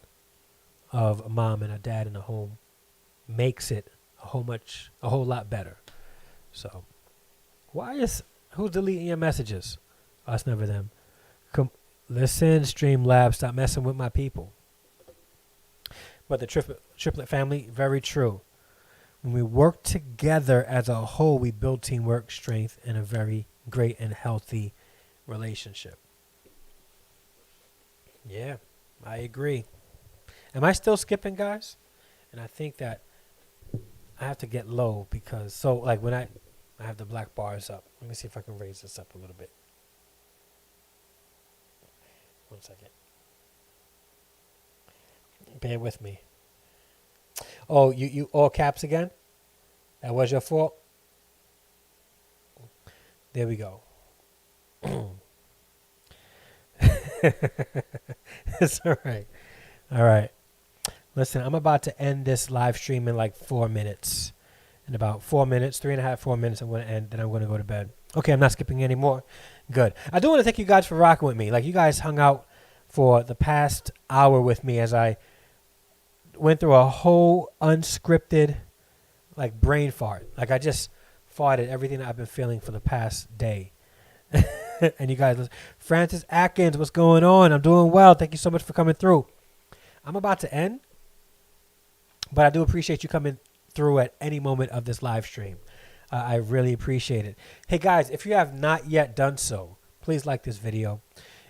of a mom and a dad in the home makes it a whole lot better. So, who's deleting your messages? Us, never them. Come, listen, Streamlabs, stop messing with my people. But the triplet family, very true. When we work together as a whole, we build teamwork, strength, and a very great and healthy relationship. Yeah, I agree. Am I still skipping, guys? And I think that I have to get low because, so like when I have the black bars up. Let me see if I can raise this up a little bit. 1 second. Bear with me. Oh, you all caps again? That was your fault? There we go. It's all right. All right. Listen, I'm about to end this live stream in like 4 minutes. In about 4 minutes, 3.5, 4 minutes, I'm going to end. Then I'm going to go to bed. Okay, I'm not skipping anymore. Good. I do want to thank you guys for rocking with me. Like, you guys hung out for the past hour with me as I went through a whole unscripted, like, brain fart. Like, I just farted everything that I've been feeling for the past day. And you guys, Francis Atkins, what's going on? I'm doing well. Thank you so much for coming through. I'm about to end, but I do appreciate you coming through at any moment of this live stream. I really appreciate it. Hey guys, if you have not yet done so, please like this video.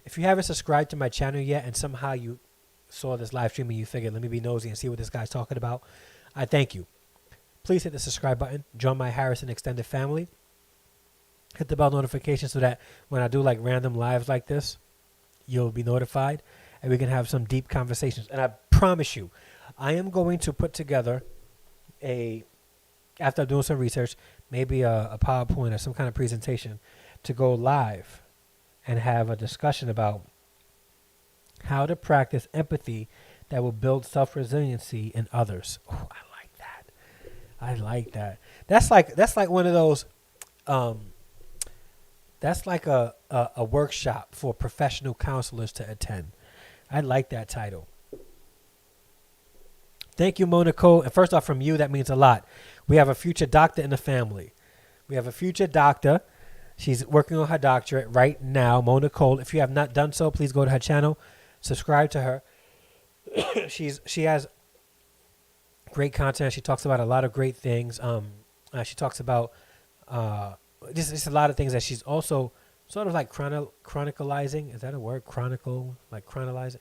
If you haven't subscribed to my channel yet and somehow you saw this live stream and you figured, let me be nosy and see what this guy's talking about, I thank you. Please hit the subscribe button. Join my Harrison extended family. Hit the bell notification so that when I do like random lives like this, you'll be notified and we can have some deep conversations. And I promise you, I am going to put together after I'm doing some research, maybe a PowerPoint or some kind of presentation to go live and have a discussion about how to practice empathy that will build self-resiliency in others. Oh, I like that. I like that. That's like one of those, that's like a workshop for professional counselors to attend. I like that title. Thank you, Monaco. And first off, from you, that means a lot. We have a future doctor in the family. We have a future doctor. She's working on her doctorate right now, Mona Cole. If you have not done so, please go to her channel, subscribe to her. She has great content. She talks about a lot of great things. She talks about just a lot of things that she's also sort of like chronicalizing. Is that a word? Chronicle, like chronicalizing.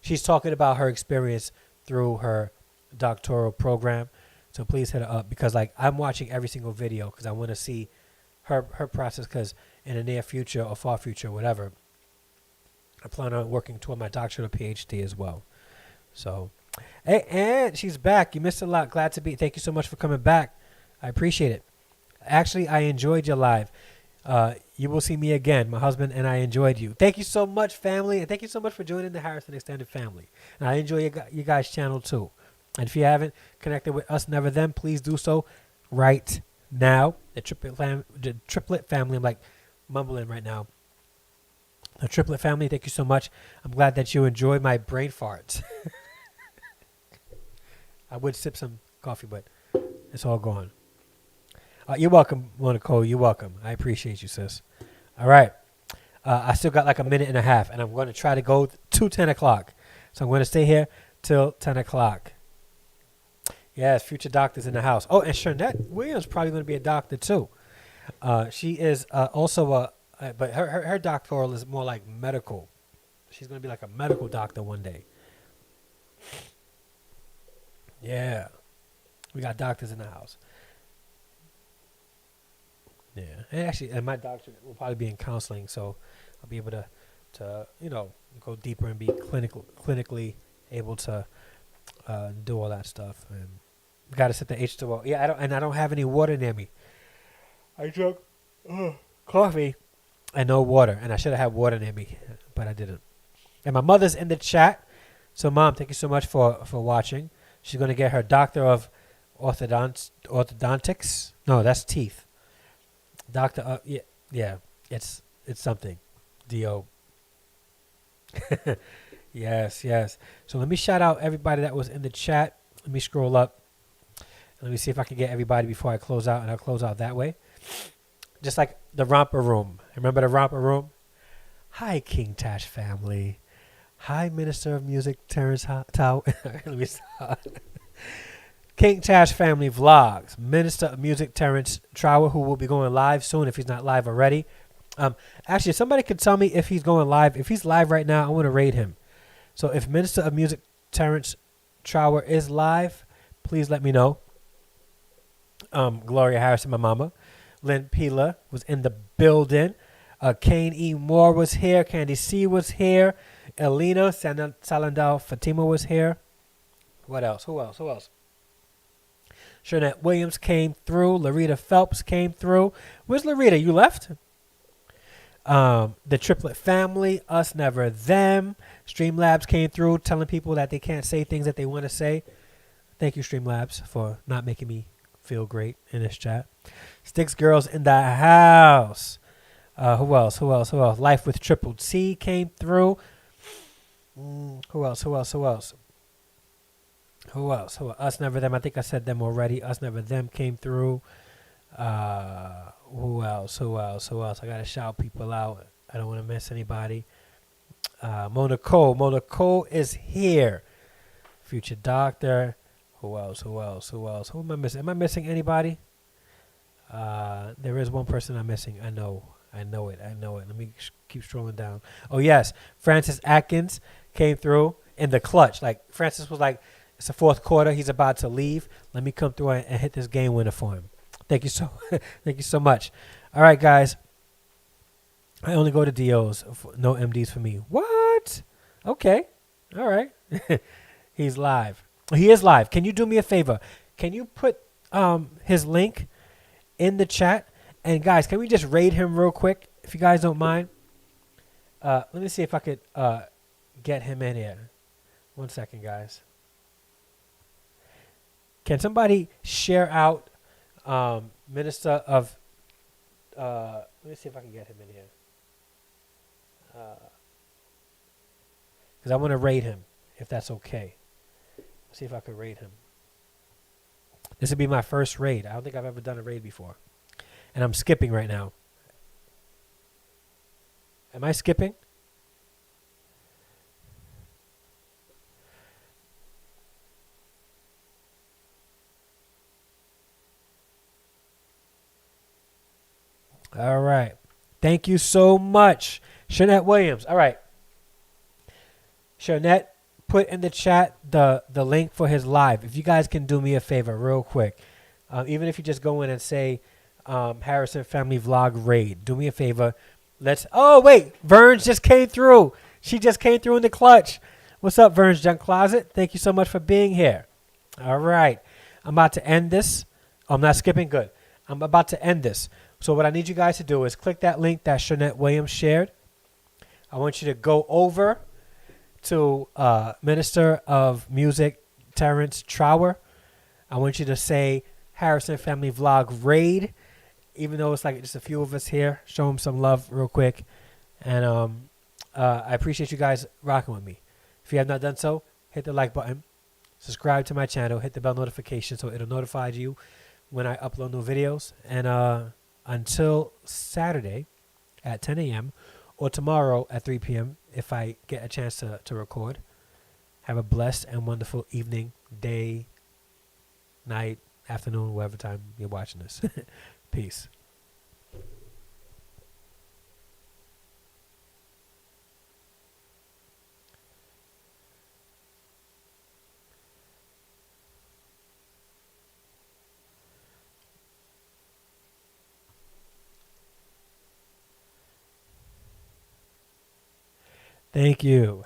She's talking about her experience through her doctoral program. So please hit her up because like I'm watching every single video because I want to see her process, because in the near future or far future, whatever, I plan on working toward my doctorate or PhD as well. So, hey, and she's back. You missed a lot. Glad to be. Thank you so much for coming back. I appreciate it. Actually, I enjoyed your live. You will see me again. My husband and I enjoyed you. Thank you so much, family. And thank you so much for joining the Harrison Extended family. And I enjoy you guys' channel too. And if you haven't connected with us, never them, please do so right now. The triplet family, I'm like mumbling right now. The triplet family, thank you so much. I'm glad that you enjoyed my brain farts. I would sip some coffee, but it's all gone. You're welcome, Monaco. You're welcome. I appreciate you, sis. All right. I still got like a minute and a half, and I'm going to try to go to 10 o'clock. So I'm going to stay here till 10 o'clock. Yes, future doctors in the house. Oh, and Sharnette Williams probably going to be a doctor, too. She is also but her doctoral is more like medical. She's going to be like a medical doctor one day. Yeah. We got doctors in the house. Yeah, and my doctorate will probably be in counseling, so I'll be able to go deeper and be clinically able to do all that stuff. And got to set the H2O. Yeah, I don't have any water near me. I drank coffee and no water, and I should have had water near me, but I didn't. And my mother's in the chat, so Mom, thank you so much for watching. She's gonna get her doctor of orthodontics. No, that's teeth. Doctor, yeah, it's something. D.O. Yes. So let me shout out everybody that was in the chat. Let me scroll up. Let me see if I can get everybody before I close out, and I'll close out that way. Just like the romper room. Remember the romper room? Hi, King Tash family. Hi, Minister of Music Terrence Tao. Let me start. King Tash family vlogs. Minister of Music Terrence Trower, who will be going live soon if he's not live already. Actually, if somebody could tell me if he's going live. If he's live right now, I want to raid him. So if Minister of Music Terrence Trower is live, please let me know. Gloria Harrison, my mama. Lynn Pila was in the building. Kane E. Moore was here. Candy C was here. Elena Salandal Fatima was here. What else? Who else? Shernette Williams came through. Larita Phelps came through. Where's Larita? You left? The Triplet family, Us Never Them. Streamlabs came through telling people that they can't say things that they want to say. Thank you, Streamlabs, for not making me feel great in this chat. Sticks Girls in the house. Who else? Life with Triple T came through. Who else? Us Never Them. I think I said them already. Us Never Them came through. Who else? I gotta shout people out. I don't want to miss anybody. Mona Cole is here. Future Doctor. Who else? Who am I missing? Am I missing anybody? There is one person I'm missing. I know it. Let me keep scrolling down. Oh, yes. Francis Atkins came through in the clutch. Like, Francis was like, it's the fourth quarter. He's about to leave. Let me come through and hit this game winner for him. Thank you so much. All right, guys. I only go to DOs. No MDs for me. What? Okay. All right. He's live. He is live. Can you do me a favor? Can you put his link in the chat? And guys, can we just raid him real quick, if you guys don't mind? Let me see if I could get him in here. 1 second, guys. Can somebody share out Minister of... let me see if I can get him in here. Because I want to raid him, if that's okay. See if I could raid him. This would be my first raid. I don't think I've ever done a raid before. And I'm skipping right now. Am I skipping? All right. Thank you so much, Shernette Williams. All right. Shernette, put in the chat the link for his live. If you guys can do me a favor real quick, even if you just go in and say Harrison Family Vlog Raid, do me a favor. Oh, wait. Verge just came through. She just came through in the clutch. What's up, Verge Junk Closet? Thank you so much for being here. All right. I'm about to end this. Oh, I'm not skipping. Good. I'm about to end this. So what I need you guys to do is click that link that Shernette Williams shared. I want you to go over to Minister of Music Terrence Trower. I want you to say Harrison Family Vlog Raid, even though it's like just a few of us here. Show him some love real quick. And I appreciate you guys rocking with me. If you have not done so, hit the like button. Subscribe to my channel. Hit the bell notification so it'll notify you when I upload new videos. And until Saturday at 10 a.m. or tomorrow at 3 p.m. if I get a chance to record. Have a blessed and wonderful evening, day, night, afternoon, whatever time you're watching this. Peace. Thank you.